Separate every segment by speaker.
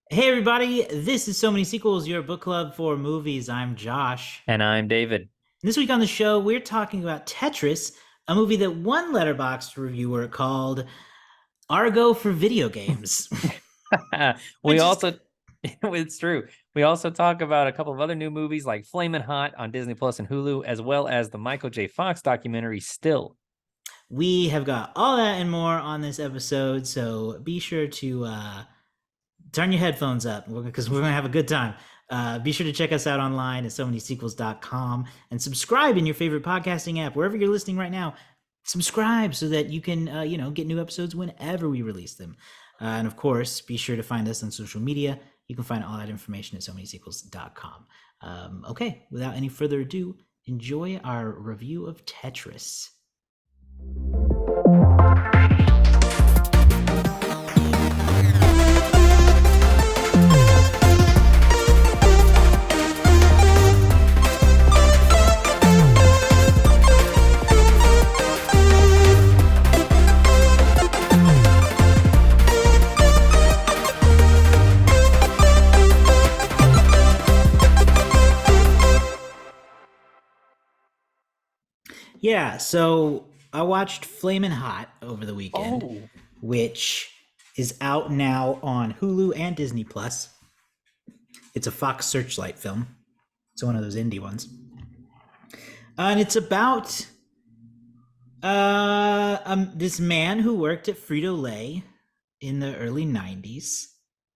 Speaker 1: Hey everybody, this is So Many Sequels, your book club for movies. I'm Josh.
Speaker 2: And I'm David.
Speaker 1: This week on the show, we're talking about Tetris, a movie that one letterboxd reviewer called Argo for video games,
Speaker 2: We
Speaker 1: which is
Speaker 2: also, it's true. We also talk about a couple of other new movies like Flamin' Hot on Disney Plus and Hulu, as well as the Michael J. Fox documentary Still.
Speaker 1: we have got all that and more on this episode, so be sure to turn your headphones up because we're going to have a good time. Be sure to check us out online at so and subscribe in your favorite podcasting app, wherever you're listening right now. Subscribe so that you can, get new episodes whenever we release them. And of course, be sure to find us on social media. You can find all that information at so Okay, without any further ado, enjoy our review of Tetris. Yeah, so I watched Flamin' Hot over the weekend,
Speaker 2: Oh,
Speaker 1: which is out now on Hulu and Disney Plus. It's a Fox Searchlight film. It's one of those indie ones. And it's about this man who worked at Frito-Lay in the early 90s.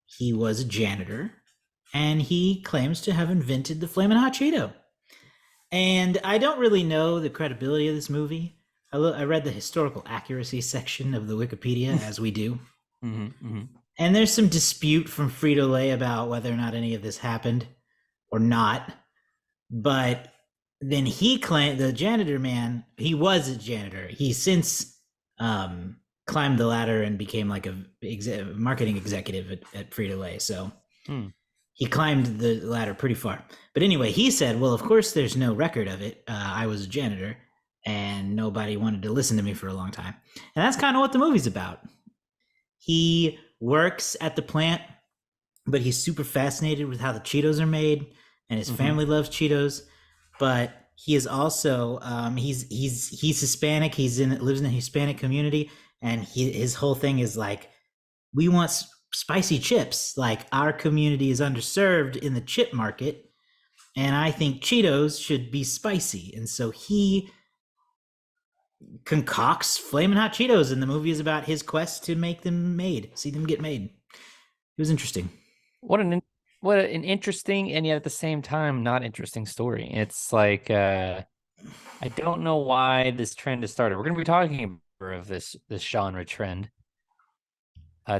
Speaker 1: He was a janitor, and he claims to have invented the Flamin' Hot Cheeto. And I don't really know the credibility of this movie. I read the historical accuracy section of the Wikipedia, as we do. And there's some dispute from Frito-Lay about whether or not any of this happened or not. But then he claimed, the janitor man, he was a janitor. He since climbed the ladder and became like a marketing executive at Frito-Lay. So he climbed the ladder pretty far. But anyway, he said, well, of course, there's no record of it. I was a janitor and nobody wanted to listen to me for a long time. And that's kind of what the movie's about. He works at the plant, but he's super fascinated with how the Cheetos are made, and his family loves Cheetos. But he is also he's Hispanic. Lives in a Hispanic community, and his whole thing is like, we want spicy chips. Like, our community is underserved in the chip market, and I think Cheetos should be spicy. And so he concocts Flamin' Hot Cheetos, and the movie is about his quest to see them get made. It was interesting.
Speaker 2: what an interesting and yet at the same time not interesting story. It's like I don't know why this trend has started. We're going to be talking of this genre trend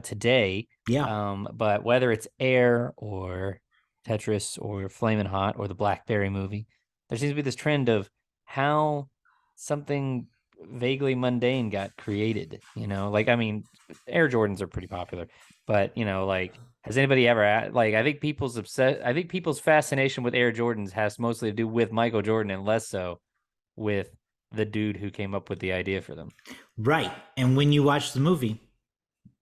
Speaker 2: today.
Speaker 1: Yeah.
Speaker 2: But whether it's Air or Tetris or Flamin' Hot or the Blackberry movie, there seems to be this trend of how something vaguely mundane got created. Like, I mean, Air Jordans are pretty popular, but like, has anybody ever like? I think people's fascination with Air Jordans has mostly to do with Michael Jordan and less so with the dude who came up with the idea for them.
Speaker 1: Right. And when you watch the movie,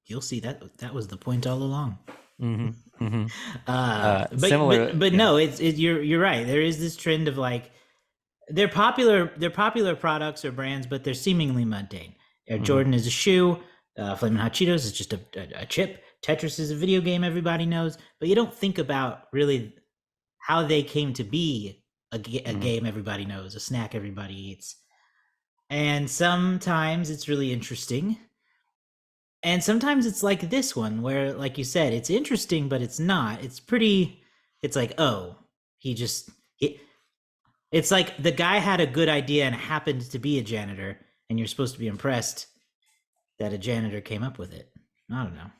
Speaker 1: you'll see that was the point all along.
Speaker 2: Mm-hmm. Mm-hmm.
Speaker 1: But
Speaker 2: Similar,
Speaker 1: but no, you're right. There is this trend of like, they're popular products or brands, but they're seemingly mundane. Air Jordan is a shoe. Flamin' Hot Cheetos is just a chip. Tetris is a video game everybody knows, but you don't think about really how they came to be a game everybody knows, a snack everybody eats. And sometimes it's really interesting. And sometimes it's like this one, where, like you said, it's interesting, but it's not. It's like, oh, it's like the guy had a good idea and happened to be a janitor, and you're supposed to be impressed that a janitor came up with it. I don't know.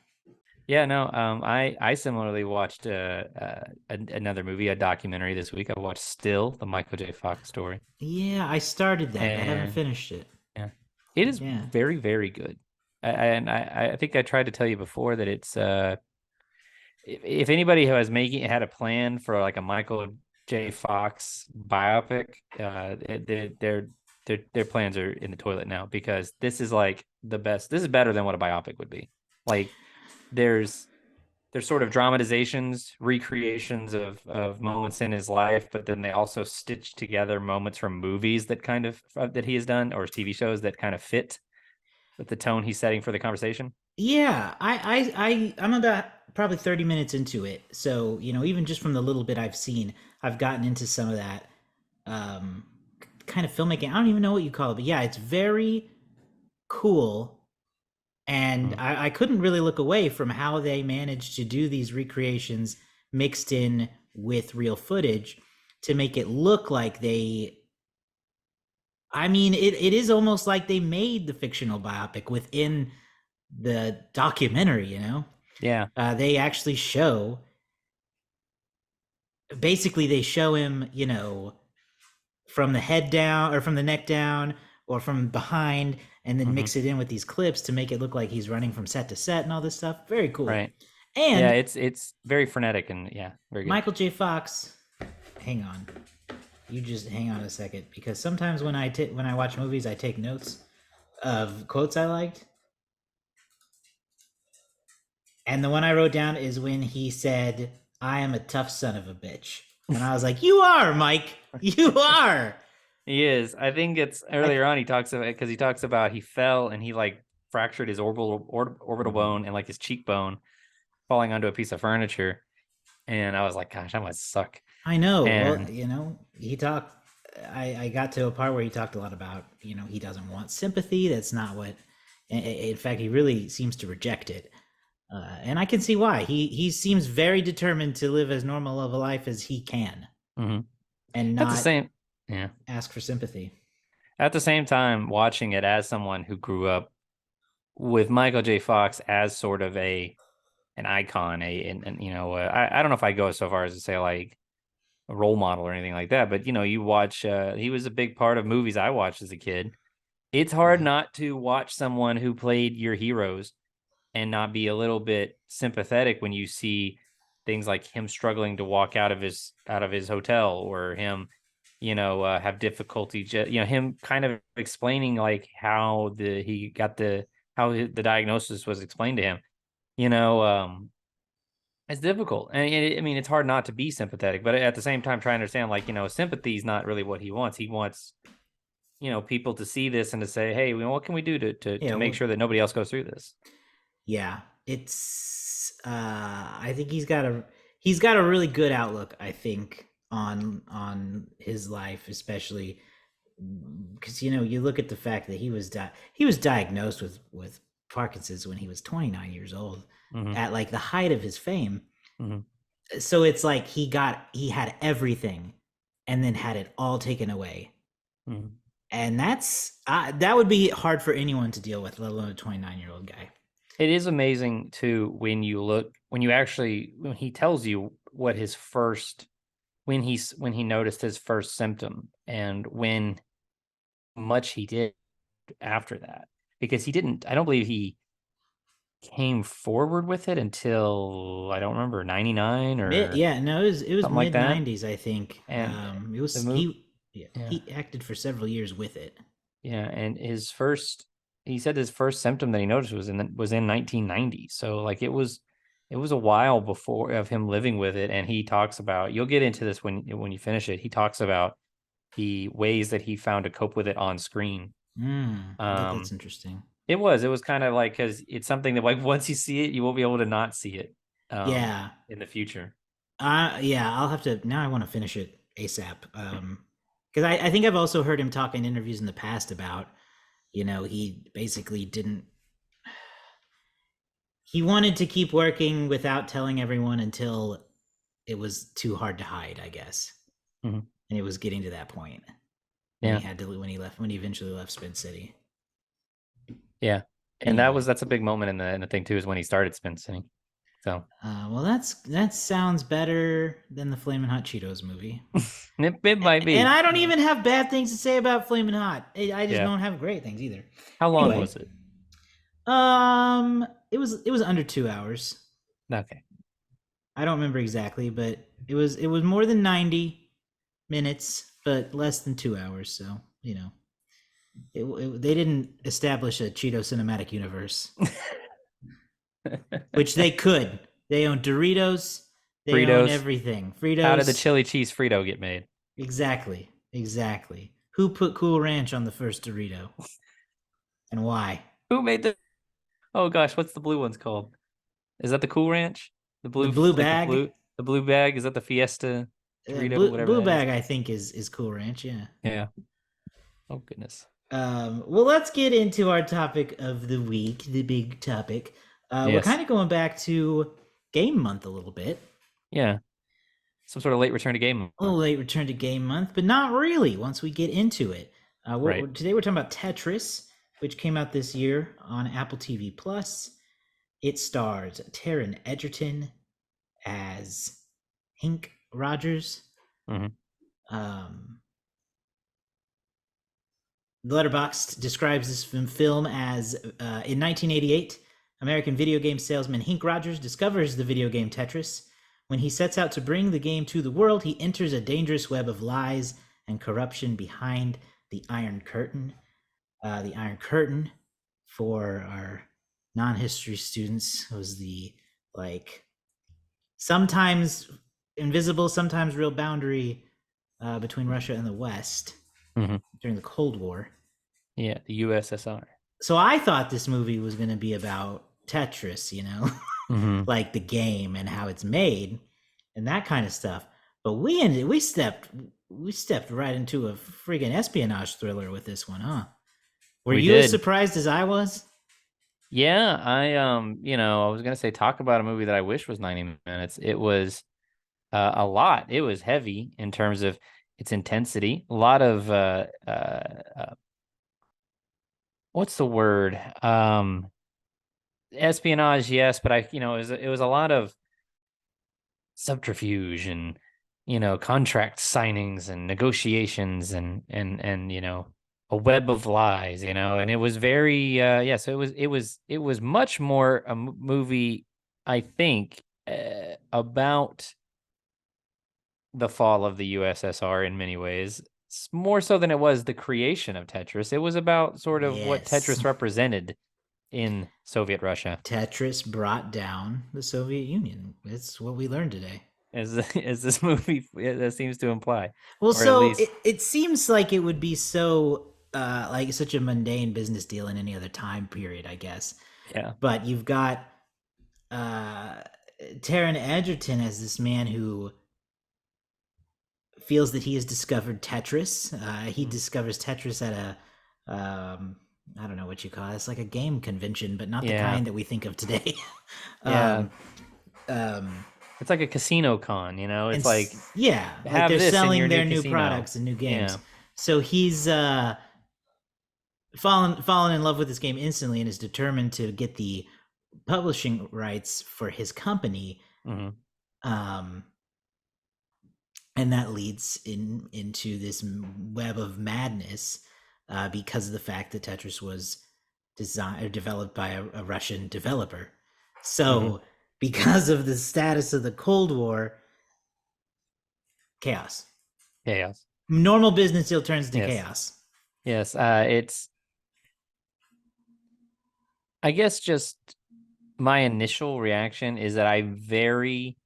Speaker 2: Yeah, no. I similarly watched another movie, a documentary this week. I watched Still, the Michael J. Fox story.
Speaker 1: Yeah, I started that. I haven't
Speaker 2: And
Speaker 1: finished it.
Speaker 2: yeah, it is
Speaker 1: Yeah.
Speaker 2: very, very good. I think I tried to tell you before that it's if anybody who has had a plan for like a Michael J. Fox biopic, their plans are in the toilet now, because this is like the best. This is better than what a biopic would be. Like, there's they're sort of dramatizations, recreations of moments in his life, but then they also stitch together moments from movies that kind of that he has done or TV shows that kind of fit with the tone he's setting for the conversation.
Speaker 1: Yeah, I'm about probably 30 minutes into it. So, even just from the little bit I've seen, I've gotten into some of that um kind of filmmaking. I don't even know what you call it, but yeah, it's very cool. And
Speaker 2: Mm-hmm.
Speaker 1: I couldn't really look away from how they managed to do these recreations mixed in with real footage to make it look like it is almost like they made the fictional biopic within the documentary.
Speaker 2: Yeah.
Speaker 1: They actually show, basically, they show him, from the head down or from the neck down or from behind, and then
Speaker 2: Mm-hmm.
Speaker 1: mix it in with these clips to make it look like he's running from set to set and all this stuff. Very cool.
Speaker 2: Right. Yeah,
Speaker 1: And
Speaker 2: it's very frenetic and yeah, very good.
Speaker 1: Michael J. Fox, hang on. You just hang on a second, because sometimes when I watch movies, I take notes of quotes I liked. And the one I wrote down is when he said, "I am a tough son of a bitch." And I was like, "You are, Mike. You are."
Speaker 2: He is. I think it's
Speaker 1: I
Speaker 2: earlier on he talks about because he talks about he fell and he like fractured his orbital bone and like his cheekbone falling onto a piece of furniture. And I was like, gosh, that must suck.
Speaker 1: I know. Well,
Speaker 2: And
Speaker 1: he talked. I got to a part where he talked a lot about, he doesn't want sympathy. That's not what. In fact, he really seems to reject it, and I can see why. He seems very determined to live as normal of a life as he can,
Speaker 2: mhm.
Speaker 1: and
Speaker 2: At the
Speaker 1: not
Speaker 2: same yeah.
Speaker 1: ask for sympathy.
Speaker 2: At the same time, watching it as someone who grew up with Michael J. Fox as sort of an icon, and I don't know if I go so far as to say like a role model or anything like that, but you watch he was a big part of movies I watched as a kid. It's hard
Speaker 1: Yeah.
Speaker 2: not to watch someone who played your heroes and not be a little bit sympathetic when you see things like him struggling to walk out of his hotel or him have difficulty him kind of explaining like how the he got the how the diagnosis was explained to him you know it's difficult and I mean it's hard not to be sympathetic, but at the same time try to understand like sympathy is not really what he wants people to see this and to say, hey, what can we do to
Speaker 1: Yeah.
Speaker 2: make
Speaker 1: Well,
Speaker 2: sure that nobody else goes through this.
Speaker 1: yeah. It's. I think he's got a really good outlook. I think on his life, especially because you look at the fact that he was diagnosed with Parkinson's when he was 29 years old,
Speaker 2: Mm-hmm.
Speaker 1: at like the height of his fame.
Speaker 2: Mm-hmm.
Speaker 1: So it's like he had everything, and then had it all taken away,
Speaker 2: Mm-hmm.
Speaker 1: and that would be hard for anyone to deal with, let alone a 29-year-old guy.
Speaker 2: It is amazing too when when he tells you what his first when he noticed his first symptom and when much he did after that, because he didn't I don't believe he came forward with it until I don't remember 99 or
Speaker 1: Yeah, no, it was
Speaker 2: something like
Speaker 1: mid
Speaker 2: that.
Speaker 1: 90s, I think.
Speaker 2: And
Speaker 1: It
Speaker 2: the
Speaker 1: was
Speaker 2: move yeah.
Speaker 1: he acted for several years with it.
Speaker 2: Yeah, and he said his first symptom that he noticed was in 1990. So like it was a while before of him living with it, and he talks about you'll get into this when you finish it. He talks about the ways that he found to cope with it on screen.
Speaker 1: I bet that's
Speaker 2: Um
Speaker 1: interesting.
Speaker 2: it was kind of like cuz it's something that like once you see it, you won't be able to not see it
Speaker 1: Yeah.
Speaker 2: in the future.
Speaker 1: Yeah, I'll have to, now I want to finish it ASAP. Because I think I've also heard him talk in interviews in the past about, he basically didn't, he wanted to keep working without telling everyone until it was too hard to hide, I guess.
Speaker 2: Mhm.
Speaker 1: And it was getting to that point when
Speaker 2: Yeah.
Speaker 1: he eventually left Spin City.
Speaker 2: Yeah. And
Speaker 1: Anyway,
Speaker 2: that's a big moment in the thing too is when he started spin sitting. So
Speaker 1: well, that sounds better than the Flamin' Hot Cheetos movie.
Speaker 2: it might
Speaker 1: And
Speaker 2: be.
Speaker 1: I don't even have bad things to say about Flamin' Hot. I just
Speaker 2: Yeah.
Speaker 1: don't have great things either.
Speaker 2: How long
Speaker 1: Anyway,
Speaker 2: was it?
Speaker 1: it was under 2 hours.
Speaker 2: Okay.
Speaker 1: I don't remember exactly, but it was more than 90 minutes, but less than 2 hours. So they didn't establish a Cheeto cinematic universe, which they could. They own Doritos. They own
Speaker 2: Fritos.
Speaker 1: everything.
Speaker 2: How did the
Speaker 1: Fritos.
Speaker 2: chili cheese Frito get made?
Speaker 1: Exactly. Exactly. Who put Cool Ranch on the first Dorito and why?
Speaker 2: Who made the? Oh gosh, what's the blue one's called? Is that the Cool Ranch? The
Speaker 1: The
Speaker 2: blue,
Speaker 1: blue
Speaker 2: like
Speaker 1: bag.
Speaker 2: the blue bag. Is that the Fiesta Dorito? Whatever
Speaker 1: Blue
Speaker 2: that is.
Speaker 1: bag, I think, is Cool Ranch. Yeah.
Speaker 2: Yeah. Oh goodness.
Speaker 1: Well, let's get into our topic of the week, the big topic. We're
Speaker 2: Yes.
Speaker 1: kind of going back to game month a little bit.
Speaker 2: Yeah. Some sort of late return to game.
Speaker 1: A little late return to game month, but not really once we get into it.
Speaker 2: Right.
Speaker 1: Today we're talking about Tetris, which came out this year on Apple TV Plus. It stars Taron Egerton as Henk Rogers.
Speaker 2: Mm-hmm.
Speaker 1: Um, Letterboxd describes this film as in 1988, American video game salesman Henk Rogers discovers the video game Tetris. When he sets out to bring the game to the world, he enters a dangerous web of lies and corruption behind the Iron Curtain. The Iron Curtain, for our non-history students, was the like sometimes invisible, sometimes real boundary between Russia and the West
Speaker 2: Mm-hmm.
Speaker 1: during the Cold War.
Speaker 2: Yeah, the USSR.
Speaker 1: So I thought this movie was going to be about Tetris,
Speaker 2: Mm-hmm.
Speaker 1: like the game and how it's made and that kind of stuff. But we stepped right into a friggin' espionage thriller with this one, huh? Were
Speaker 2: We
Speaker 1: you as
Speaker 2: did.
Speaker 1: surprised as I was?
Speaker 2: Yeah, I was gonna say talk about a movie that I wish was 90 minutes. It was a lot. It was heavy in terms of its intensity. A lot of what's the word? Espionage, yes, but it was a lot of subterfuge and contract signings and negotiations and a web of lies, and it was very so it was much more a movie, I think, about the fall of the USSR in many ways, more so than it was the creation of Tetris. It was about sort of what
Speaker 1: Yes.
Speaker 2: Tetris represented in Soviet Russia,
Speaker 1: Tetris brought down the Soviet Union. It's what we learned today.
Speaker 2: as as this movie that seems to imply,
Speaker 1: Well,
Speaker 2: or at
Speaker 1: so
Speaker 2: least
Speaker 1: it seems like it would be so like such a mundane business deal in any other time period, I guess.
Speaker 2: yeah.
Speaker 1: But you've got uh Taron Egerton as this man who feels that he has discovered Tetris. He
Speaker 2: Mhm.
Speaker 1: discovers Tetris at a I don't know what you call it. It's like a game convention, but not the
Speaker 2: Yeah.
Speaker 1: kind that we think of today.
Speaker 2: Yeah.
Speaker 1: um, um,
Speaker 2: It's like a casino con, It's like
Speaker 1: yeah, like
Speaker 2: have
Speaker 1: they're
Speaker 2: this in your
Speaker 1: selling
Speaker 2: new
Speaker 1: their new
Speaker 2: casino.
Speaker 1: products and new games.
Speaker 2: Yeah.
Speaker 1: So he's fallen in love with this game instantly and is determined to get the publishing rights for his company.
Speaker 2: Hmm.
Speaker 1: Um, and that leads into this web of madness because of the fact that Tetris was designed or developed by a Russian developer.
Speaker 2: Hmm.
Speaker 1: So, because of the status of the Cold War, chaos.
Speaker 2: Chaos.
Speaker 1: Normal business deal turns to
Speaker 2: Yes.
Speaker 1: chaos.
Speaker 2: Yes. It's I guess just my initial reaction is that I'm very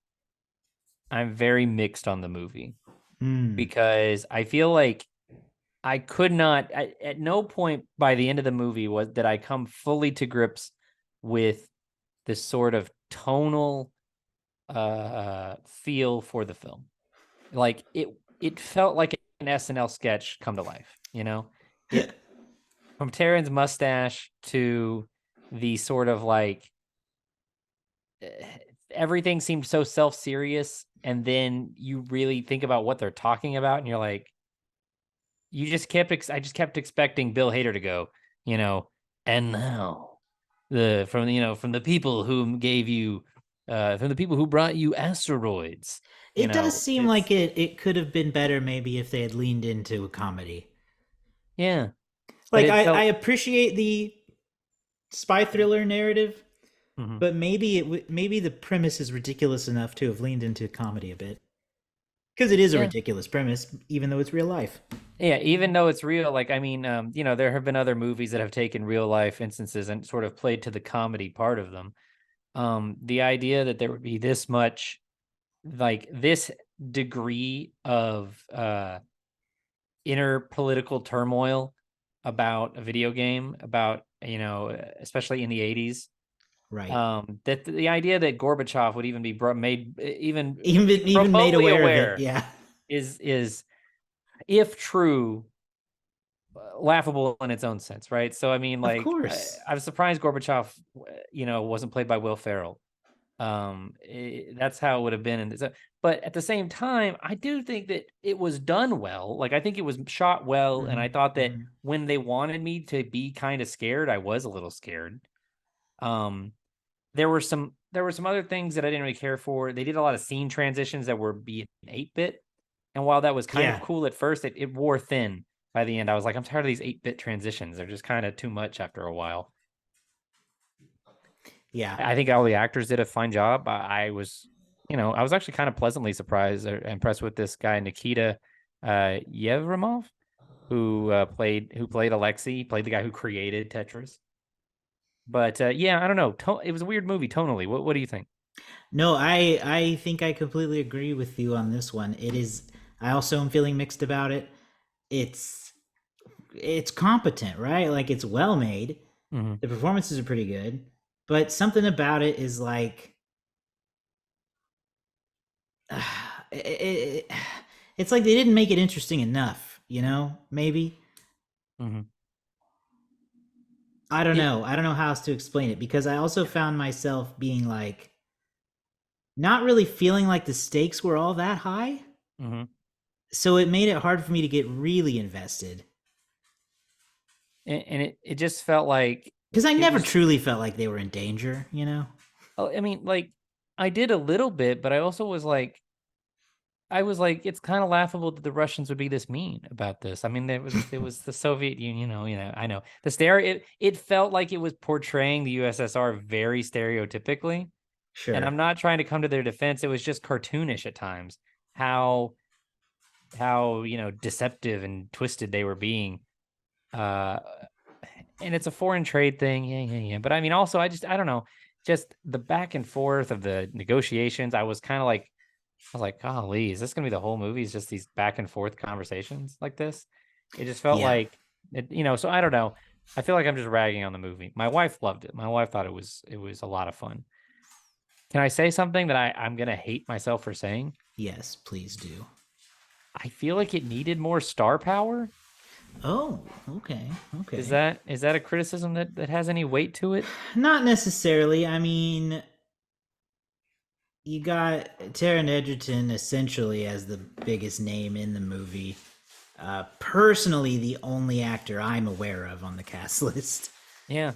Speaker 2: mixed on the movie
Speaker 1: Mm.
Speaker 2: because I feel like I could not at no point by the end of the movie was that I come fully to grips with this sort of tonal feel for the film. Like it felt like an SNL sketch come to life, It from Taron's mustache to the sort of like everything seemed so self-serious, and then you really think about what they're talking about and you're like, I just kept expecting Bill Hader to go, you know, and now from the people who gave you from the people who brought you asteroids.
Speaker 1: It does seem
Speaker 2: It's
Speaker 1: like it could have been better maybe if they had leaned into a comedy.
Speaker 2: yeah, but
Speaker 1: Like
Speaker 2: it
Speaker 1: I
Speaker 2: felt
Speaker 1: appreciate the spy thriller narrative,
Speaker 2: mhm.
Speaker 1: but maybe the premise is ridiculous enough to have leaned into comedy a bit. Because it is a
Speaker 2: Yeah.
Speaker 1: ridiculous premise, even though it's real life.
Speaker 2: Yeah, even though it's real, like I mean, there have been other movies that have taken real life instances and sort of played to the comedy part of them. The idea that there would be this much, like this degree of inner political turmoil about a video game, about, especially in the 80s.
Speaker 1: Right.
Speaker 2: That the idea that Gorbachev would even be made even
Speaker 1: Even made
Speaker 2: remotely
Speaker 1: aware of it.
Speaker 2: aware
Speaker 1: Yeah.
Speaker 2: is if true, laughable in its own sense, right? So I mean,
Speaker 1: Of
Speaker 2: like,
Speaker 1: course.
Speaker 2: I'm surprised Gorbachev, wasn't played by Will Ferrell. That's how it would have been. But at the same time, I do think that it was done well. Like, I think it was shot well, and I thought that
Speaker 1: Mhm.
Speaker 2: when they wanted me to be kind of scared, I was a little scared. Um, there were some other things that I didn't really care for. They did a lot of scene transitions that were being 8-bit, and while that was kind of
Speaker 1: Yeah.
Speaker 2: cool at first, it wore thin by the end. I was like, I'm tired of these 8-bit transitions. They're just kind of too much after a while.
Speaker 1: Yeah.
Speaker 2: I think all the actors did a fine job. I was actually kind of pleasantly surprised or impressed with this guy Nikita Yevramov, who played Alexei. He played the guy who created Tetris. But yeah, I don't know. It was a weird movie tonally. What do you think?
Speaker 1: No, I think I completely agree with you on this one. It is. I also am feeling mixed about it. It's it's competent, right? Like it's well made.
Speaker 2: Hmm.
Speaker 1: The performances are pretty good, but something about it is like it, it's like they didn't make it interesting enough. Maybe
Speaker 2: Hmm.
Speaker 1: I don't
Speaker 2: It.
Speaker 1: know. I don't know how else to explain it because I also found myself being like not really feeling like the stakes were all that high.
Speaker 2: Hmm.
Speaker 1: So it made it hard for me to get really invested
Speaker 2: And it just felt like
Speaker 1: because I
Speaker 2: it
Speaker 1: never
Speaker 2: was.
Speaker 1: truly felt like they were in danger.
Speaker 2: Oh, I mean, like, I did a little bit, but I was like, it's kind of laughable that the Russians would be this mean about this. I mean, it was the Soviet Union, I know. It felt like it was portraying the USSR very stereotypically. And
Speaker 1: Sure.
Speaker 2: I'm not trying to come to their defense. It was just cartoonish at times how deceptive and twisted they were being. Uh and it's a foreign trade thing. Yeah, yeah, yeah. But I mean, also, I don't know, just the back and forth of the negotiations. I was like, golly, is this gonna be the whole movie? Is just these back and forth conversations like this? It just felt
Speaker 1: Yeah.
Speaker 2: like so I don't know. I feel like I'm just ragging on the movie. My wife loved it. My wife thought it was a lot of fun. Can I say something that I'm gonna hate myself for saying?
Speaker 1: Yes, please do.
Speaker 2: I feel like it needed more star power.
Speaker 1: Oh, okay.
Speaker 2: Is
Speaker 1: Okay.
Speaker 2: that is that a criticism that has any weight to it?
Speaker 1: Not necessarily. I mean, you got Taron Egerton essentially as the biggest name in the movie. Personally, the only actor I'm aware of on the cast list.
Speaker 2: Yeah.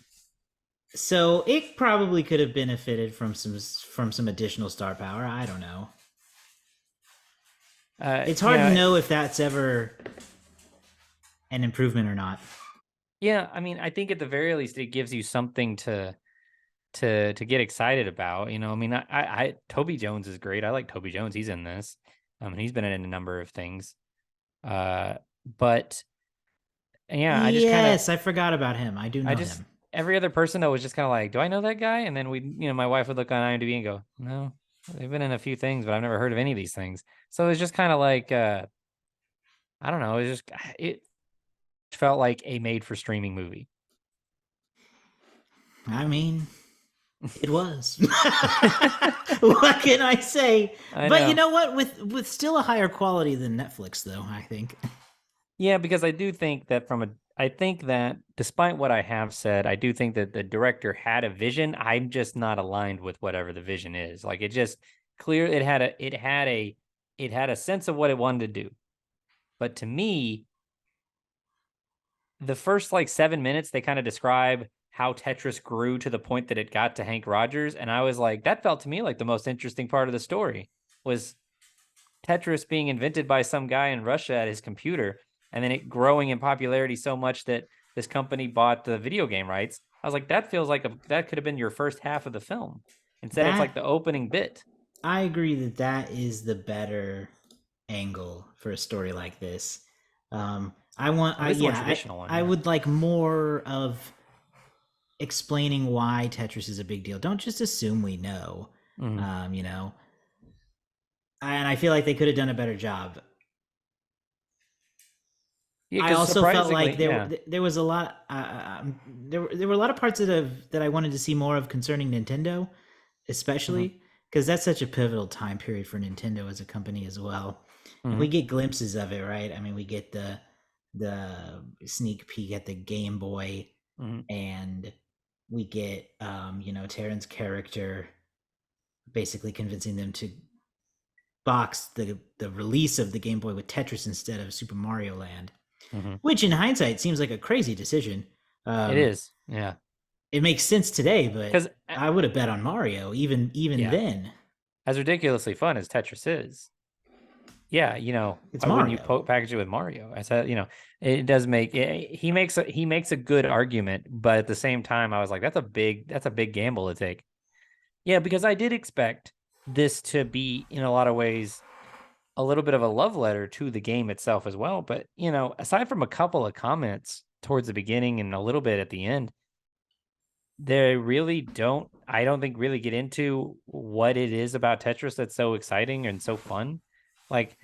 Speaker 1: So it probably could have benefited from some additional star power. I don't know. It's hard to
Speaker 2: Yeah.
Speaker 1: know if that's ever an improvement or not.
Speaker 2: Yeah. I mean, I think at the very least it gives you something to get excited about. I mean, Toby Jones is great. I like Toby Jones. He's in this. And he's been in a number of things. Uh, but yeah,
Speaker 1: Yes, I forgot about him. I do
Speaker 2: I
Speaker 1: know
Speaker 2: just
Speaker 1: him.
Speaker 2: every other person though was just kind of like, do I know that guy? And then my wife would look on IMDb and go, no, they've been in a few things, but I've never heard of any of these things. So it was just kind of like, I don't know. It felt like a made for streaming movie.
Speaker 1: I mean, it was. What can I say?
Speaker 2: I
Speaker 1: But you
Speaker 2: know.
Speaker 1: know what? With still a higher quality than Netflix, though. I think.
Speaker 2: Yeah, because I think that despite what I have said, I do think that the director had a vision. I'm just not aligned with whatever the vision is. Like, it just clear it had a sense of what it wanted to do. But to me, the first like 7 minutes, they kind of describe how Tetris grew to the point that it got to Henk Rogers. And I was like, that felt to me like the most interesting part of the story was Tetris being invented by some guy in Russia at his computer, and then it growing in popularity so much that this company bought the video game rights. I was like, that feels like that could have been your first half of the film. Instead, it's
Speaker 1: That
Speaker 2: like the opening bit.
Speaker 1: I agree that is the better angle for a story like this. I want.
Speaker 2: At
Speaker 1: I
Speaker 2: least the more
Speaker 1: yeah.
Speaker 2: traditional one,
Speaker 1: I
Speaker 2: yeah.
Speaker 1: would like more of explaining why Tetris is a big deal. Don't just assume we know.
Speaker 2: Mm-hmm.
Speaker 1: You know, and I feel like they could have done a better job.
Speaker 2: Yeah,
Speaker 1: I
Speaker 2: because
Speaker 1: also felt
Speaker 2: surprisingly,
Speaker 1: like
Speaker 2: yeah.
Speaker 1: there was a lot there were a lot of parts that I wanted to see more of concerning Nintendo,
Speaker 2: Mm-hmm.
Speaker 1: especially because that's such a pivotal time period for Nintendo as a company as well. And
Speaker 2: Mm-hmm.
Speaker 1: we get glimpses of it, right? I mean, we get the sneak peek at the Game Boy,
Speaker 2: Mm-hmm.
Speaker 1: and we get Taron's character basically convincing them to box the release of the Game Boy with Tetris instead of Super Mario Land,
Speaker 2: Mm-hmm.
Speaker 1: which in hindsight seems like a crazy decision.
Speaker 2: It
Speaker 1: Um,
Speaker 2: is, yeah.
Speaker 1: it makes sense today, but
Speaker 2: Because
Speaker 1: I would have bet on Mario even
Speaker 2: yeah,
Speaker 1: then.
Speaker 2: as ridiculously fun as Tetris is, yeah,
Speaker 1: It's
Speaker 2: why wouldn't you
Speaker 1: Mario.
Speaker 2: package it with Mario? I said, it does make he makes a good argument, but at the same time, I was like, that's a big gamble to take. Yeah, because I did expect this to be in a lot of ways a little bit of a love letter to the game itself as well. But aside from a couple of comments towards the beginning and a little bit at the end, they really don't. I don't think really get into what it is about Tetris that's so exciting and so fun. Like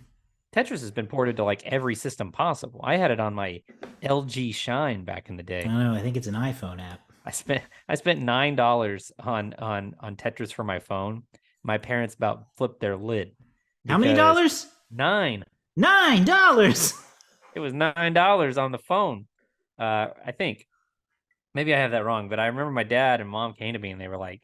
Speaker 2: Tetris has been ported to like every system possible. I had it on my LG Shine back in the
Speaker 1: I
Speaker 2: day.
Speaker 1: don't know. I think it's an iPhone app.
Speaker 2: I spent $9 on Tetris for my phone. My parents about flipped their lid
Speaker 1: How many
Speaker 2: because
Speaker 1: dollars?
Speaker 2: nine.
Speaker 1: $9.
Speaker 2: It was $9 on the phone. I think maybe I have that wrong, but I remember my dad and mom came to me and they were like,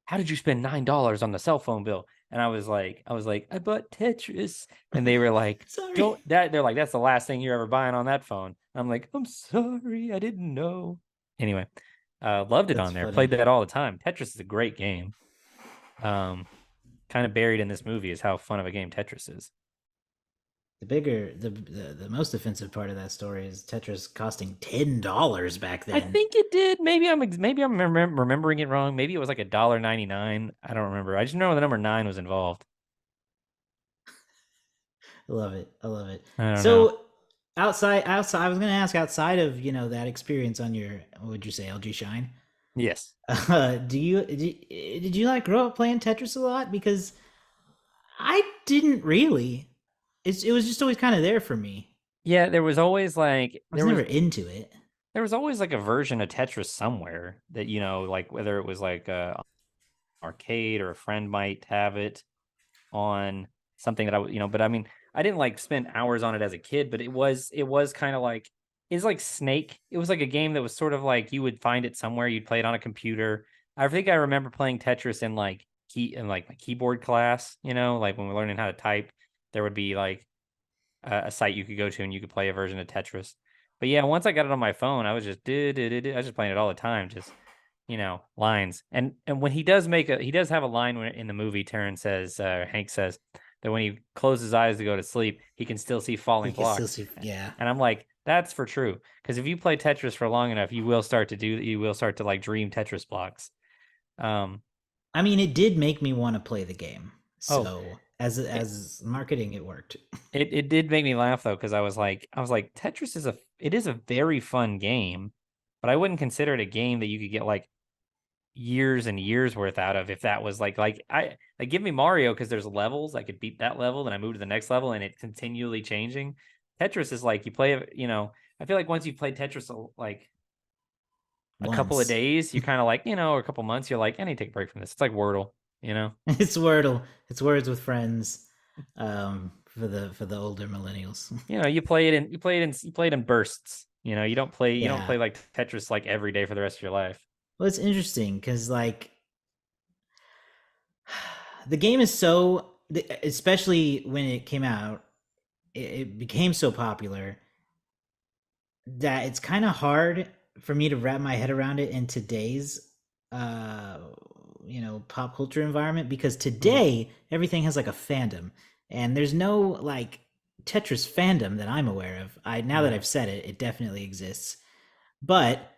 Speaker 2: how did you spend $9 on the cell phone bill? And I was like, I bought Tetris. And they were like,
Speaker 1: Sorry.
Speaker 2: don't that they're like, that's the last thing you're ever buying on that phone. I'm like, I'm sorry, I didn't know. Anyway, loved it
Speaker 1: That's
Speaker 2: on there. Played
Speaker 1: funny.
Speaker 2: that all the time. Tetris is a great game. Um, Kind of buried in this movie is how fun of a game Tetris is.
Speaker 1: The most offensive part of that story is Tetris costing $10 back
Speaker 2: I
Speaker 1: then.
Speaker 2: think it did. Maybe I'm remembering it wrong. Maybe it was like $1.99. I don't remember. I just know the number nine was involved.
Speaker 1: I love it. I love it.
Speaker 2: I don't know.
Speaker 1: So outside, I was gonna ask outside of that experience on your, what would you say, LG Shine?
Speaker 2: Yes.
Speaker 1: Did you like grow up playing Tetris a lot? Because I didn't really. It was just always kind of there for me.
Speaker 2: Yeah, there was always like
Speaker 1: I was never into it.
Speaker 2: there was always like a version of Tetris somewhere that like whether it was like a arcade or a friend might have it on something that I would, but I mean, I didn't like spend hours on it as a kid, but it was kind of like it's like Snake. It was like a game that was sort of like you would find it somewhere, you'd play it on a computer. I think I remember playing Tetris in like my keyboard class, like when we're learning how to type, there would be like a site you could go to and you could play a version of Tetris. But yeah, once I got it on my phone, I was just I was just playing it all the time, just lines. And when he does have a line when in the movie, Taron says, Hank says that when he closes his eyes to go to sleep, he can still see
Speaker 1: You
Speaker 2: falling
Speaker 1: can still
Speaker 2: blocks.
Speaker 1: see, yeah.
Speaker 2: And I'm like, that's for true. Because if you play Tetris for long enough, you will start to like dream Tetris blocks. Um,
Speaker 1: I mean, it did make me want to play the game.
Speaker 2: oh,
Speaker 1: So
Speaker 2: it,
Speaker 1: as marketing, it worked.
Speaker 2: it did make me laugh though, because I was like, Tetris is a very fun game, but I wouldn't consider it a game that you could get like years and years worth out of if that was like I like give me Mario because there's levels I could beat that level then I move to the next level and it's continually changing. Tetris is like you play it, I feel like once you've played Tetris like a couple of
Speaker 1: Once.
Speaker 2: days, you kind of like, or a couple months, you're like, I need to take a break from this. It's like Wordle, you know?
Speaker 1: It's Wordle. It's words with friends. For the older millennials.
Speaker 2: You play it in bursts. You don't
Speaker 1: Yeah.
Speaker 2: play like Tetris like every day for the rest of your life.
Speaker 1: Well, it's interesting because like the game is so, especially when it came out, it became so popular that it's kind of hard for me to wrap my head around it in today's uh pop culture environment, because
Speaker 2: Mhm.
Speaker 1: today everything has like a fandom, and there's no like Tetris fandom that I'm aware of. I Now that
Speaker 2: Yeah.
Speaker 1: I've said it, it definitely exists, but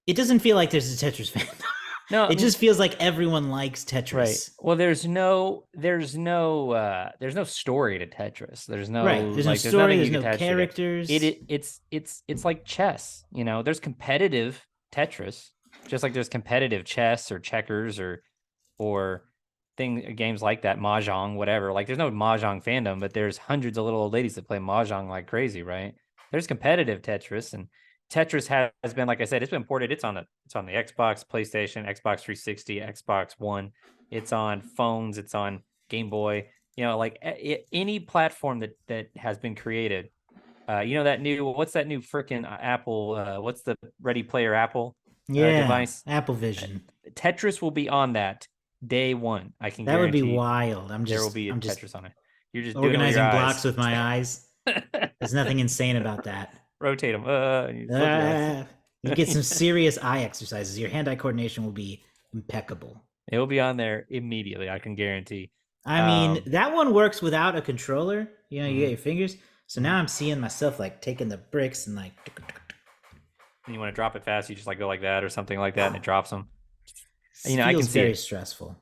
Speaker 1: it doesn't feel like there's a Tetris fandom.
Speaker 2: No, I
Speaker 1: It
Speaker 2: mean,
Speaker 1: just feels like everyone likes
Speaker 2: right.
Speaker 1: Tetris.
Speaker 2: Well, there's no story to Tetris. There's no
Speaker 1: Right. There's no
Speaker 2: like there's
Speaker 1: story.
Speaker 2: nothing
Speaker 1: There's
Speaker 2: you can
Speaker 1: no
Speaker 2: attach to it.
Speaker 1: characters.
Speaker 2: It's like chess, you know. There's competitive Tetris, just like there's competitive chess or checkers or games like that, mahjong, whatever. Like there's no mahjong fandom, but there's hundreds of little old ladies that play mahjong like crazy, right? There's competitive Tetris, and Tetris has been, like I said, it's been ported. It's on the Xbox, PlayStation, Xbox 360, Xbox One. It's on phones. It's on Game Boy. You know, like any platform that has been created. That new what's that new freaking Apple? What's the Ready Player Apple
Speaker 1: Yeah.
Speaker 2: device?
Speaker 1: Apple
Speaker 2: Uh,
Speaker 1: Vision.
Speaker 2: Tetris will be on that day one. I can
Speaker 1: That would be
Speaker 2: guarantee
Speaker 1: wild.
Speaker 2: there will be a
Speaker 1: I'm just
Speaker 2: Tetris on it. You're just doing it with your
Speaker 1: organizing blocks
Speaker 2: eyes.
Speaker 1: with my eyes. There's nothing insane about that.
Speaker 2: Rotate them. You flip your eyes.
Speaker 1: You get some serious eye exercises. Your hand-eye coordination will be impeccable.
Speaker 2: It will be on there immediately. I can guarantee.
Speaker 1: I mean,
Speaker 2: Um,
Speaker 1: that one works without a controller. You know, you get
Speaker 2: mhm,
Speaker 1: your fingers. So
Speaker 2: mhm.
Speaker 1: now I'm seeing myself like taking the bricks and like,
Speaker 2: And you want to drop it fast, you just like go like that or something like that, and it drops them. I can
Speaker 1: feels
Speaker 2: see
Speaker 1: very
Speaker 2: it.
Speaker 1: stressful.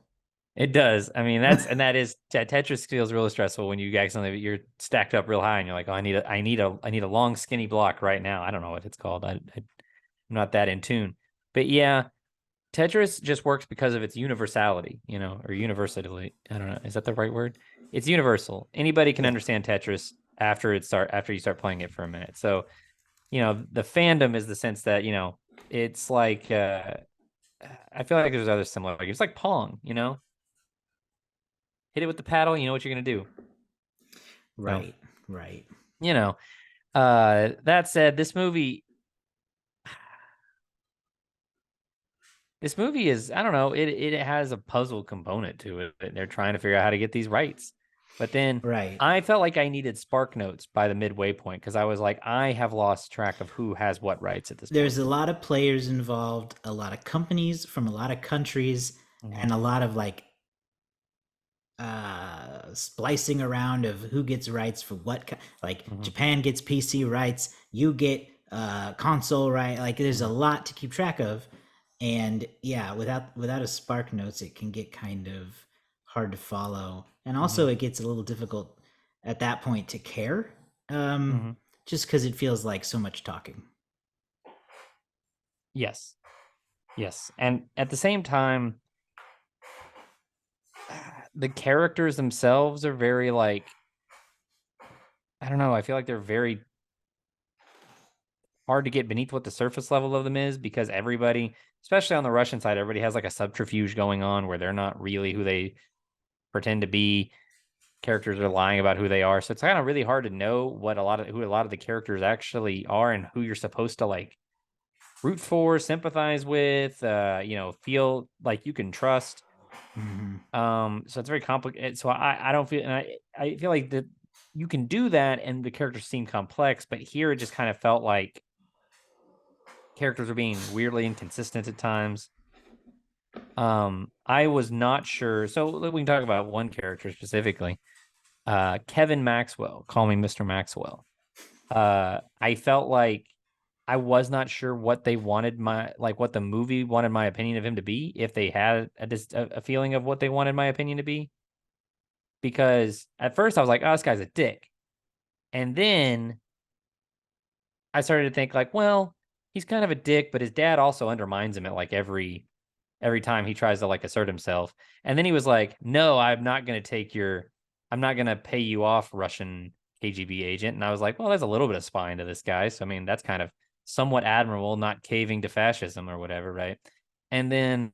Speaker 2: It does. I mean, that is Tetris feels really stressful when you accidentally you're stacked up real high and you're like, oh, I need a long skinny block right now. I don't know what it's called. I'm not that in tune, but yeah, Tetris just works because of its universality, or universality. I don't know. Is that the right word? It's universal. Anybody can
Speaker 1: Yeah.
Speaker 2: understand Tetris after you start playing it for a minute. So, the fandom is the sense that, it's like I feel like there's other similar. Like, it's like Pong. Hit it with the paddle, you know what you're gonna do. So,
Speaker 1: Right. Right.
Speaker 2: you know, that said, this movie is, I don't know, it has a puzzle component to it. They're trying to figure out how to get these rights. But then
Speaker 1: Right.
Speaker 2: I felt like I needed spark notes by the midway point because I was like, I have lost track of who has what rights at this
Speaker 1: There's
Speaker 2: point.
Speaker 1: a lot of players involved, a lot of companies from a lot of countries,
Speaker 2: Mhm,
Speaker 1: and a lot of like splicing around of who gets rights for what. Like
Speaker 2: mhm,
Speaker 1: Japan gets PC rights, you get console right. Like there's a
Speaker 2: mhm,
Speaker 1: lot to keep track of, and yeah, without a Spark Notes, it can get kind of hard to follow, and also
Speaker 2: mhm,
Speaker 1: it gets a little difficult at that point to care, um,
Speaker 2: mhm.
Speaker 1: just because it feels like so much talking.
Speaker 2: Yes, yes, and at the same time, the characters themselves are very like, I don't know. I feel like they're very hard to get beneath what the surface level of them is because everybody, especially on the Russian side, everybody has like a subterfuge going on where they're not really who they pretend to be. Characters are lying about who they are, so it's kind of really hard to know who a lot of the characters actually are and who you're supposed to like root for, sympathize with, feel like you can trust.
Speaker 1: Mm-hmm.
Speaker 2: So it's very complicated. So I don't feel, and I feel like that you can do that, and the characters seem complex, but here it just kind of felt like characters are being weirdly inconsistent at times. I was not sure. So we can talk about one character specifically. Kevin Maxwell, call me Mr. Maxwell. I felt like I was not sure what they wanted what the movie wanted my opinion of him to be, if they had a feeling of what they wanted my opinion to be. Because at first I was like, oh, this guy's a dick. And then I started to think like, well, he's kind of a dick, but his dad also undermines him at like every time he tries to like assert himself. And then he was like, "No, I'm not going to pay you off, Russian KGB agent." And I was like, "Well, there's a little bit of spine to this guy. So I mean, that's kind of somewhat admirable, not caving to fascism or whatever, right?" And then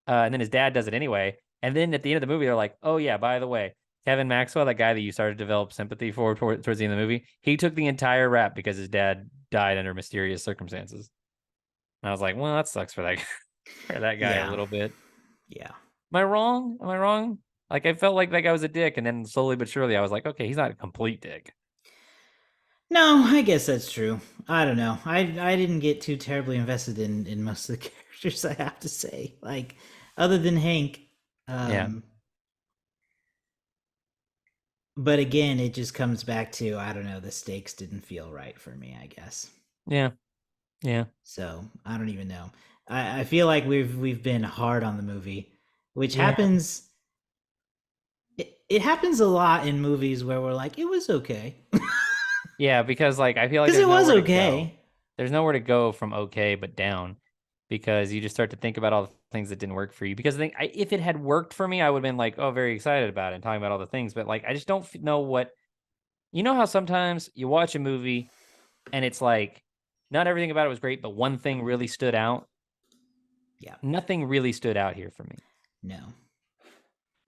Speaker 2: his dad does it anyway. And then at the end of the movie, they're like, "Oh yeah, by the way, Kevin Maxwell, that guy that you started to develop sympathy for towards the end of the movie, he took the entire rap because his dad died under mysterious circumstances." And I was like, "Well, that sucks for that for that guy a
Speaker 1: Yeah.
Speaker 2: little bit."
Speaker 1: Yeah.
Speaker 2: Am I wrong? Am I wrong? Like, I felt like that guy was a dick, and then slowly but surely I was like, okay, he's not a complete dick.
Speaker 1: No, I guess that's true. I don't know. I didn't get too terribly invested in most of the characters. I have to say, like other than Hank,
Speaker 2: Yeah.
Speaker 1: um, but again, it just comes back to I don't know. The stakes didn't feel right for me. I guess
Speaker 2: Yeah. Yeah.
Speaker 1: so. I don't even know. I feel like we've been hard on the movie, which
Speaker 2: Yeah.
Speaker 1: happens. It happens a lot in movies where we're like, it was okay,
Speaker 2: Yeah, because like I feel like
Speaker 1: because it
Speaker 2: there's
Speaker 1: was
Speaker 2: nowhere to go.
Speaker 1: okay.
Speaker 2: There's nowhere to go from okay but down because you just start to think about all the things that didn't work for you. Because if it had worked for me, I would have been like, oh, very excited about it and talking about all the things. But like, I just don't know what, you know how sometimes you watch a movie and it's like, not everything about it was great, but one thing really stood out.
Speaker 1: Yeah,
Speaker 2: Nothing really stood out here for me.
Speaker 1: no.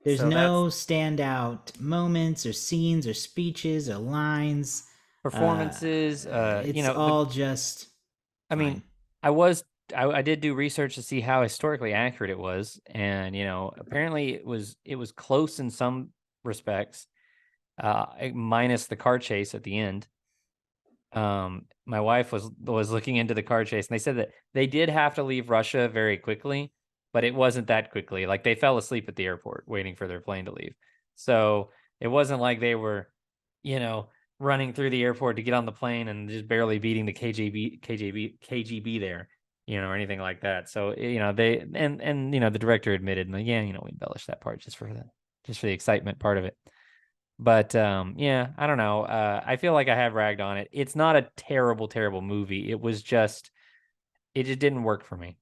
Speaker 1: There's
Speaker 2: So that's
Speaker 1: no standout moments or scenes or speeches or lines. Uh,
Speaker 2: performances.
Speaker 1: it's all just
Speaker 2: I mean,
Speaker 1: fine.
Speaker 2: I was I did do research to see how historically accurate it was, and apparently it was close in some respects, minus the car chase at the end. My wife was looking into the car chase, and they said that they did have to leave Russia very quickly, but it wasn't that quickly. Like they fell asleep at the airport waiting for their plane to leave. So it wasn't like they were, you know, running through the airport to get on the plane and just barely beating the KGB there, or anything like that. So they and the director admitted, like, yeah, we embellished that part just for the excitement part of it. But yeah, I don't know. I feel like I have ragged on it. It's not a terrible, terrible movie. It just didn't work for me.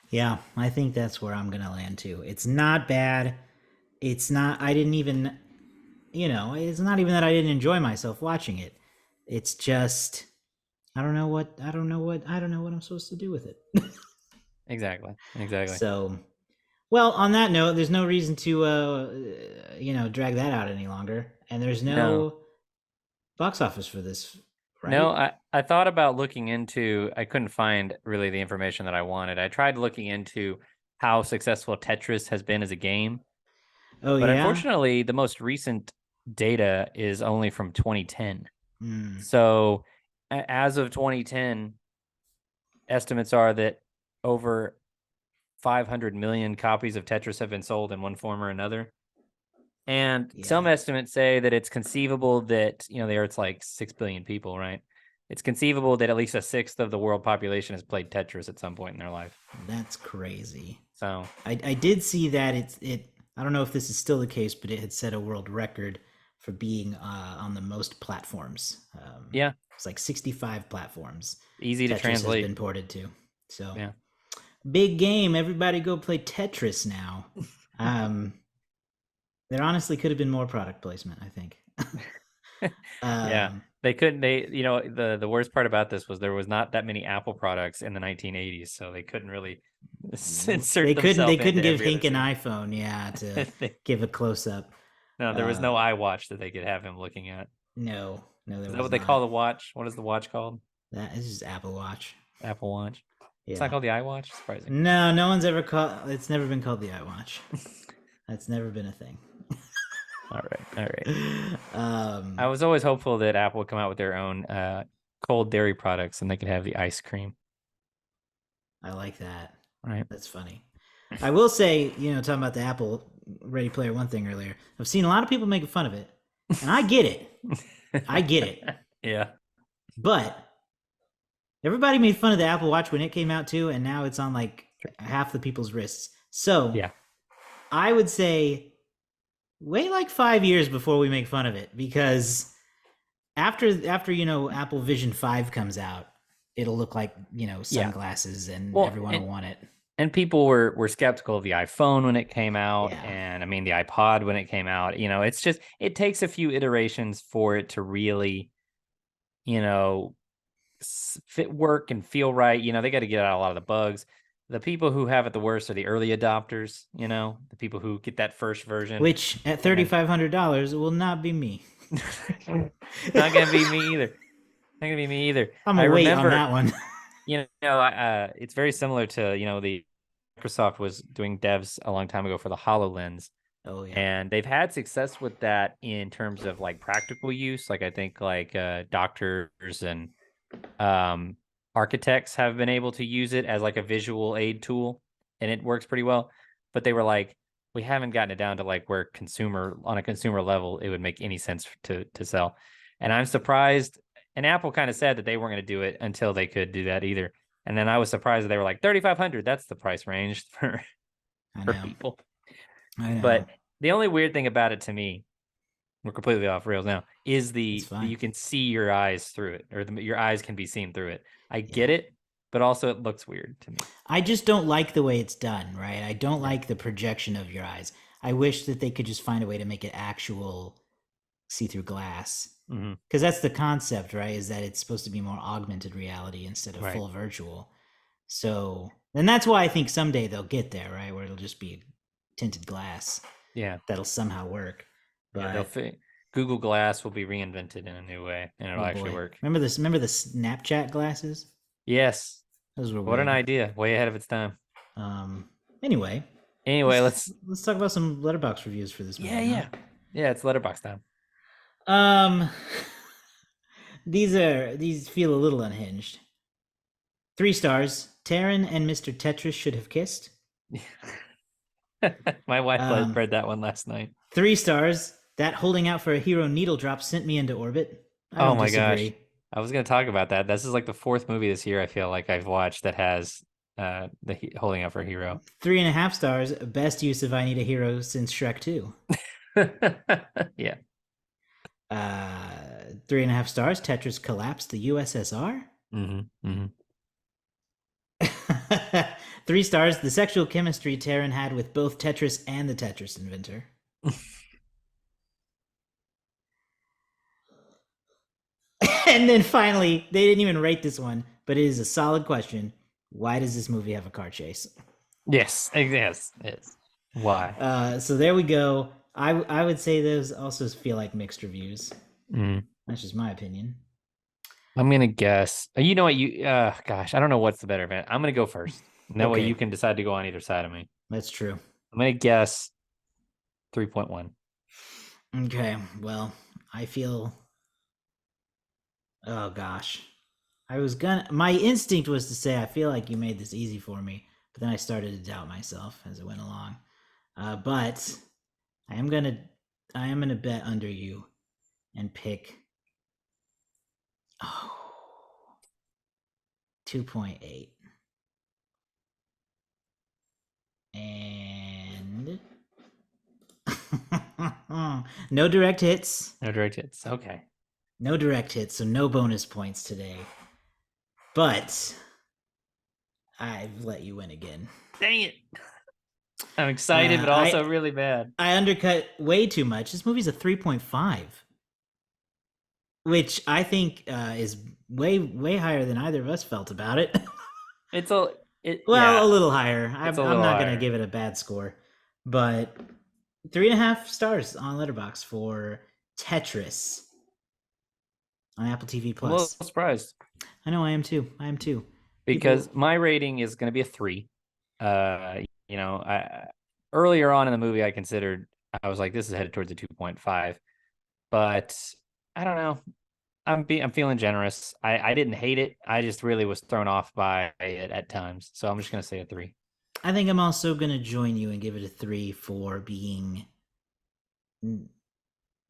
Speaker 1: Yeah, I think that's where I'm gonna land too. It's not bad. It's not. I didn't even. It's not even that I didn't enjoy myself watching it. It's just I don't know what I'm supposed to do with it.
Speaker 2: Exactly. Exactly.
Speaker 1: So, well, on that note, there's no reason to drag that out any longer, and there's
Speaker 2: No.
Speaker 1: no box office for this,
Speaker 2: No,
Speaker 1: right?
Speaker 2: I thought about looking into, I couldn't find really the information that I wanted. I tried looking into how successful Tetris has been as a game,
Speaker 1: Oh
Speaker 2: but
Speaker 1: yeah.
Speaker 2: unfortunately, the most recent data is only from 2010.
Speaker 1: Hmm.
Speaker 2: So, as of 2010, estimates are that over 500 million copies of Tetris have been sold in one form or another. And some
Speaker 1: Yeah,
Speaker 2: estimates say that it's conceivable that, the Earth's like 6 billion people, right? It's conceivable that at least a sixth of the world population has played Tetris at some point in their life.
Speaker 1: that's crazy.
Speaker 2: So,
Speaker 1: I did see that it. I don't know if this is still the case, but it had set a world record for being on the most platforms.
Speaker 2: yeah,
Speaker 1: It's like 65 platforms.
Speaker 2: easy to
Speaker 1: Tetris has
Speaker 2: translate.
Speaker 1: been ported to. So
Speaker 2: Yeah.
Speaker 1: big game. Everybody go play Tetris now. Um, there honestly could have been more product placement. I think.
Speaker 2: Yeah.
Speaker 1: um,
Speaker 2: They couldn't, the worst part about this was there was not that many Apple products in the 1980s, so they couldn't really insert
Speaker 1: they
Speaker 2: themselves
Speaker 1: couldn't
Speaker 2: into
Speaker 1: give
Speaker 2: every other
Speaker 1: Hink an
Speaker 2: scene.
Speaker 1: iPhone, yeah, to give a close up.
Speaker 2: No, there was no
Speaker 1: Uh,
Speaker 2: iWatch that they could have him looking at.
Speaker 1: no, there
Speaker 2: Is that
Speaker 1: was
Speaker 2: what they call
Speaker 1: not.
Speaker 2: the watch? What is the watch called?
Speaker 1: That is just Apple Watch.
Speaker 2: Apple Watch. It's not
Speaker 1: Yeah.
Speaker 2: called the iWatch. Surprising.
Speaker 1: No, no one's ever called. It's never been called the iWatch. That's never been a thing.
Speaker 2: All right, all right. I
Speaker 1: um,
Speaker 2: was always hopeful that Apple would come out with their own cold dairy products and they could have the ice cream.
Speaker 1: I like that.
Speaker 2: Right.
Speaker 1: That's funny. I will say, talking about the Apple Ready Player One thing earlier, I've seen a lot of people making fun of it, and I get it. I get it.
Speaker 2: Yeah.
Speaker 1: But everybody made fun of the Apple Watch when it came out too, and now it's on like half the people's wrists. So
Speaker 2: Yeah.
Speaker 1: I would say wait like 5 years before we make fun of it, because after Apple Vision 5 comes out, it'll look like
Speaker 2: Yeah.
Speaker 1: sunglasses, and
Speaker 2: Well,
Speaker 1: everyone
Speaker 2: and
Speaker 1: will want it.
Speaker 2: and people were skeptical of the iPhone when it came out,
Speaker 1: Yeah.
Speaker 2: and I mean the iPod when it came out. It's just it takes a few iterations for it to really, you know, fit work and feel right. They got to get out a lot of the bugs. The people who have it the worst are the early adopters, the people who get that first version
Speaker 1: Which at
Speaker 2: and then
Speaker 1: $3,500 will not be me.
Speaker 2: not gonna be me either. Not gonna be me either.
Speaker 1: I'm
Speaker 2: I
Speaker 1: gonna wait on
Speaker 2: remember,
Speaker 1: that one.
Speaker 2: it's very similar to the Microsoft was doing devs a long time ago for the HoloLens,
Speaker 1: Oh yeah.
Speaker 2: and they've had success with that in terms of like practical use. Like I think like doctors and architects have been able to use it as like a visual aid tool, and it works pretty well. But they were like, we haven't gotten it down to like where on a consumer level it would make any sense to sell. And I'm surprised. And Apple kind of said that they weren't going to do it until they could do that either. And then I was surprised that they were like 3,500. That's the price range for
Speaker 1: I
Speaker 2: for
Speaker 1: know.
Speaker 2: people.
Speaker 1: I know.
Speaker 2: But the only weird thing about it to me, we're completely off rails now, is
Speaker 1: It's fine.
Speaker 2: you can see your eyes through it, or your eyes can be seen through it. I
Speaker 1: Yeah.
Speaker 2: get it, but also it looks weird to me.
Speaker 1: I just don't like the way it's done, right? I don't
Speaker 2: Yeah.
Speaker 1: like the projection of your eyes. I wish that they could just find a way to make it actual see-through glass.
Speaker 2: Mm-hmm.
Speaker 1: Because that's the concept, right? Is that it's supposed to be more augmented reality instead of
Speaker 2: Right.
Speaker 1: full virtual. So, and that's why I think someday they'll get there, right? Where it'll just be tinted glass.
Speaker 2: Yeah.
Speaker 1: That'll somehow work. But
Speaker 2: Yeah, Google Glass will be reinvented in a new way, and it'll actually work.
Speaker 1: Remember this? Remember the Snapchat glasses?
Speaker 2: Yes.
Speaker 1: Those were
Speaker 2: What
Speaker 1: weird.
Speaker 2: an idea. Way ahead of its time.
Speaker 1: Anyway,
Speaker 2: let's
Speaker 1: talk about some letterbox reviews for this movie.
Speaker 2: Yeah. It's letterbox time.
Speaker 1: These feel a little unhinged. 3 stars. Taron and Mr. Tetris should have kissed.
Speaker 2: My wife read that one last night.
Speaker 1: 3 stars. That holding out for a hero needle drop sent me into orbit. I don't disagree.
Speaker 2: Gosh. I was going to talk about that. This is like the 4th movie this year I feel like I've watched that has the holding out for a hero.
Speaker 1: 3.5 stars. Best use of I Need a Hero since Shrek 2.
Speaker 2: Yeah.
Speaker 1: 3.5 stars. Tetris collapsed the USSR.
Speaker 2: Mm-hmm. Mm-hmm.
Speaker 1: 3 stars. The sexual chemistry Taron had with both Tetris and the Tetris inventor. And then finally, they didn't even rate this one, but it is a solid question. Why does this movie have a car chase?
Speaker 2: Yes. Why?
Speaker 1: So there we go. I would say those also feel like mixed reviews. That's just my opinion.
Speaker 2: I'm gonna guess. You know what? Gosh, I don't know what's the better event. I'm gonna go first. That way you can decide to go on either side of me.
Speaker 1: That's true.
Speaker 2: I'm gonna guess 3.1.
Speaker 1: Okay. Well, I feel. Oh gosh, my instinct was to say I feel like you made this easy for me, but then I started to doubt myself as it went along. But I am gonna bet under you and pick 2.8. And no direct hits.
Speaker 2: Okay.
Speaker 1: No direct hits, so no bonus points today. But I've let you win again.
Speaker 2: Dang it. I'm excited, but also really bad.
Speaker 1: I undercut way too much. This movie's a 3.5. Which I think is way higher than either of us felt about it. A little higher. I'm not going to give it a bad score. But 3.5 stars on Letterboxd for Tetris on Apple TV Plus.
Speaker 2: I'm a little surprised.
Speaker 1: I know, I am too.
Speaker 2: Because my rating is going to be a 3. Earlier on in the movie, I was like, this is headed towards a 2.5. But I don't know. I'm feeling generous. I didn't hate it. I just really was thrown off by it at times. So I'm just going to say a 3.
Speaker 1: I think I'm also going to join you and give it a 3 for being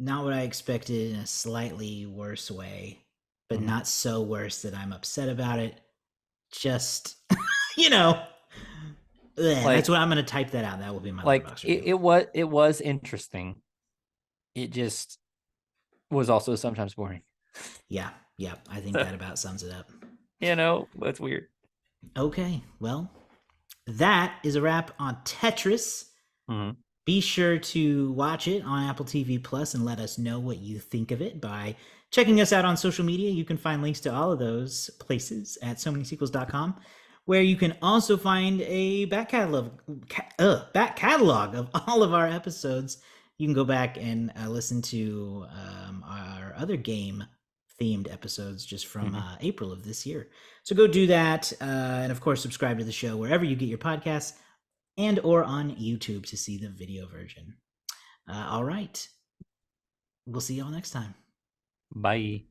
Speaker 1: not what I expected in a slightly worse way, but not so worse that I'm upset about it. Just, that's what I'm going to type that out. That will be my Letterboxd review.
Speaker 2: It was interesting. It just was also sometimes boring.
Speaker 1: Yeah. I think that about sums it up.
Speaker 2: That's weird.
Speaker 1: Okay, well, that is a wrap on Tetris.
Speaker 2: Mm-hmm.
Speaker 1: Be sure to watch it on Apple TV Plus and let us know what you think of it by checking us out on social media. You can find links to all of those places at somanysequels.com, where you can also find a back catalog of all of our episodes. You can go back and listen to our other game-themed episodes just from April of this year. So go do that, and of course, subscribe to the show wherever you get your podcasts, and or on YouTube to see the video version. All right. We'll see y'all next time.
Speaker 2: Bye.